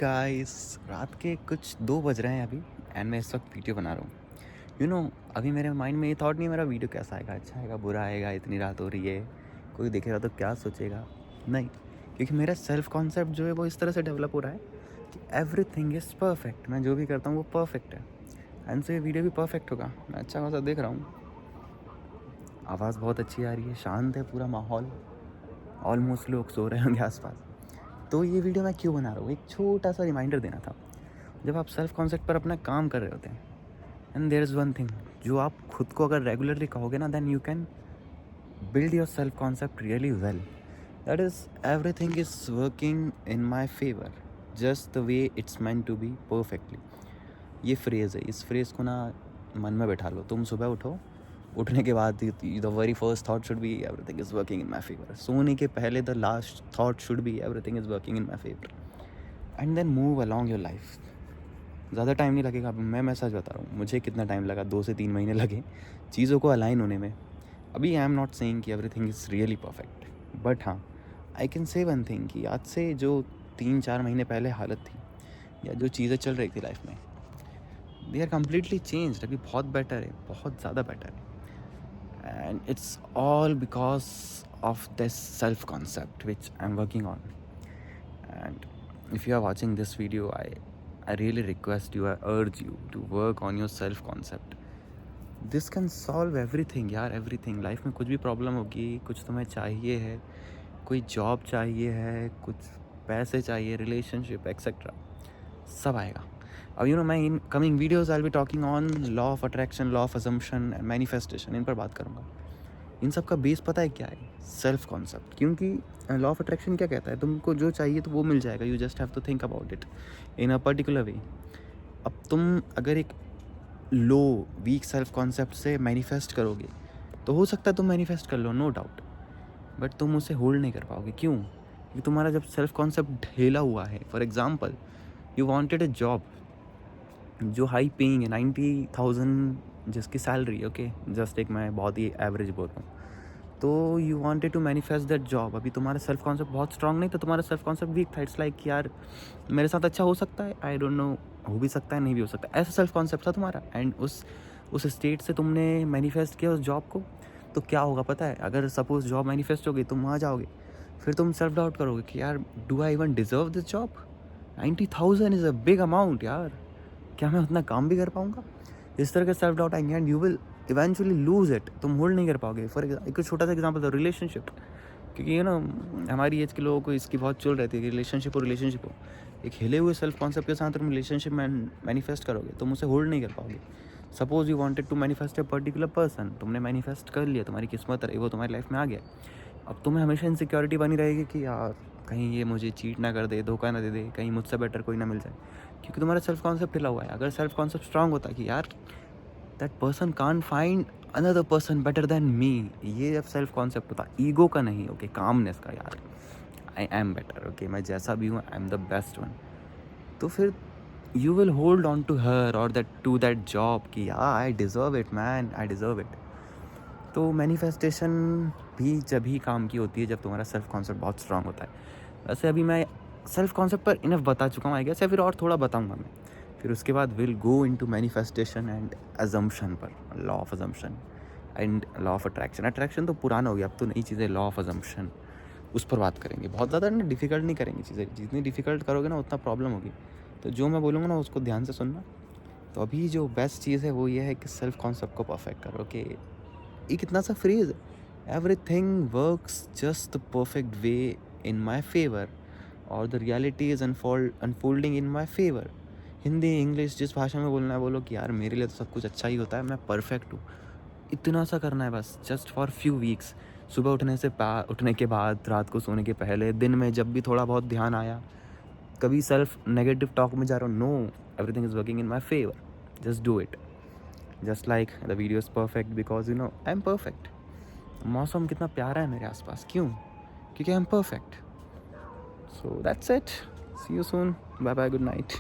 Guys, रात के कुछ 2 बज रहे हैं अभी एंड मैं इस वक्त वीडियो बना रहा हूँ। अभी मेरे माइंड में ये थॉट नहीं है मेरा वीडियो कैसा आएगा, अच्छा आएगा, बुरा आएगा, इतनी रात हो रही है, कोई देखेगा तो क्या सोचेगा। नहीं, क्योंकि मेरा सेल्फ कॉन्सेप्ट जो है वो इस तरह से डेवलप हो रहा है कि एवरीथिंग इज़ परफेक्ट। मैं जो भी करता हूँ वो परफेक्ट है एंड से ये वीडियो भी परफेक्ट होगा। मैं अच्छा खासा देख रहा हूँ, आवाज़ बहुत अच्छी आ रही है, शांत है पूरा माहौल, ऑलमोस्ट लोग सो रहे होंगे आसपास। तो ये वीडियो मैं क्यों बना रहा हूँ, एक छोटा सा रिमाइंडर देना था। जब आप सेल्फ कॉन्सेप्ट पर अपना काम कर रहे होते हैं and there is one thing जो आप खुद को अगर रेगुलरली कहोगे ना, then you can build your self concept really well. That is, everything is working in my favor, just the way it's meant to be perfectly. ये phrase है, इस फ्रेज़ को ना मन में बैठा लो। तुम सुबह उठो, उठने के बाद the very first thought should be everything is working in my favour. सोने के पहले the last thought should be everything is working in my favour and then move along your life. ज़्यादा टाइम नहीं लगेगा। मैं सच बता रहा हूँ, मुझे कितना टाइम लगा, 2 से 3 महीने लगे चीज़ों को अलाइन होने में। अभी आई एम नॉट सेइंग कि everything is really perfect, but हाँ, I can say one thing कि आज से जो 3-4 महीने पहले हालत थी या जो चीज़ें चल रही थी लाइफ में, दे आर कम्प्लीटली चेंज्ड। अभी बहुत बेटर है, बहुत ज़्यादा बेटर है and it's all because of this self concept which I am working on. And if you are watching this video, I really request you, I urge you to work on your self concept. This can solve everything यार, everything। Life में कुछ भी problem होगी, कुछ तुम्हें चाहिए है, कोई जॉब चाहिए है, कुछ पैसे चाहिए, रिलेशनशिप एक्सेट्रा, सब आएगा। अब मैं in coming videos I will be talking on law of attraction, law of assumption and manifestation. इन पर बात करूँगा। इन सब का बेस पता है क्या है? Self concept. क्योंकि लॉ ऑफ अट्रैक्शन क्या कहता है, तुमको जो चाहिए तो वो मिल जाएगा, you just have to think about it in a particular way. अब तुम अगर एक लो वीक सेल्फ कॉन्सेप्ट से मैनिफेस्ट करोगे तो हो सकता है तुम मैनिफेस्ट कर लो, नो डाउट, बट तुम उसे होल्ड नहीं कर पाओगे। क्यों? क्योंकि तुम्हारा जब सेल्फ कॉन्सेप्ट ढेला हुआ है। For example, you wanted a job जो हाई पेइंग है, 90,000 जिसकी सैलरी, ओके, जस्ट एक मैं बहुत ही एवरेज बोल रहा हूँ, तो you wanted to manifest that job. अभी तुम्हारा सेल्फ कॉन्सेप्ट बहुत स्ट्रांग नहीं था, तुम्हारा सेल्फ कॉन्सेप्ट वीक था। इट्स लाइक यार मेरे साथ अच्छा हो सकता है, आई डोंट नो, हो भी सकता है, नहीं भी हो सकता, ऐसा सेल्फ कॉन्सेप्ट था तुम्हारा। एंड उस स्टेट से तुमने मैनिफेस्ट किया उस जॉब को, तो क्या होगा पता है? अगर सपोज जॉब मैनिफेस्ट हो गई, तुम वहाँ जाओगे, फिर तुम सेल्फ डाउट करोगे कि यार do I even deserve this job? 90,000 is a big amount यार, क्या मैं उतना काम भी कर पाऊँगा? इस तरह के सेल्फ डाउट आएंगे and you will eventually lose it. तुम होल्ड नहीं कर पाओगे। फॉर एक छोटा सा एग्जांपल था, रिलेशनशिप। क्योंकि हमारी एज के लोगों को इसकी बहुत चल रहती है कि रिलेशनशिप हो। एक हिले हुए सेल्फ कॉन्सेप्ट के साथ तुम रिलेशनशिप मैनिफेस्ट करोगे, तुम उसे होल्ड नहीं कर पाओगे। Suppose you wanted to manifest a particular person, तुमने मैनिफेस्ट कर लिया, तुम्हारी किस्मत रही, वो तुम्हारी लाइफ में आ गया। अब तुम्हें हमेशा इनसिक्योरिटी बनी रहेगी कि यार कहीं ये मुझे चीट ना कर दे, धोखा ना दे दे, कहीं मुझसे बेटर कोई ना मिल जाए, क्योंकि तुम्हारा सेल्फ कॉन्सेप्ट हिला हुआ है। अगर सेल्फ कॉन्सेप्ट स्ट्रांग होता कि यार that person can't find another person better than me, ये जब सेल्फ कॉन्सेप्ट होता, ईगो का नहीं, ओके, कामनेस का, यार आई एम बेटर, ओके, मैं जैसा भी हूँ I am the best one, तो फिर you will hold on to her और दैट टू दैट जॉब कि यार I deserve it man, I deserve it. तो मैनिफेस्टेशन भी जब ही काम की होती है जब तुम्हारा सेल्फ कॉन्सेप्ट बहुत स्ट्रांग होता है। वैसे अभी मैं सेल्फ कॉन्सेप्ट पर इनफ बता चुका हूँ आई गेस, या फिर और थोड़ा बताऊँगा मैं। फिर उसके बाद will go into manifestation and assumption पर, law of assumption and law of attraction. Attraction तो पुराना हो गया, अब तो नई चीज़ें, लॉ ऑफ अजम्पशन, उस पर बात करेंगे। बहुत ज़्यादा ना डिफ़िकल्ट नहीं करेंगे चीज़ें, जितनी डिफ़िकल्ट करोगे ना उतना प्रॉब्लम होगी। तो जो मैं बोलूँगा ना उसको ध्यान से सुनना। तो अभी जो बेस्ट चीज़ है वो ये है कि सेल्फ कॉन्सेप्ट को परफेक्ट करो। कि ये कितना सा फ्रेज है, everything works just the perfect way in my favour और the reality is unfolding in my favour. Hindi English जिस भाषा में बोलना है बोलो कि यार मेरे लिए तो सब कुछ अच्छा ही होता है, मैं परफेक्ट हूँ। इतना सा करना है बस, जस्ट फॉर फ्यू वीक्स। सुबह उठने के बाद, रात को सोने के पहले, दिन में जब भी थोड़ा बहुत ध्यान आया, कभी सेल्फ नेगेटिव टॉक में जा रहा हूँ, no, everything is working in my favour, just do it. Just like the video is perfect because I am perfect. मौसम कितना प्यारा है मेरे आसपास, क्यों? क्योंकि I am perfect. So that's it, see you soon, bye bye, good night.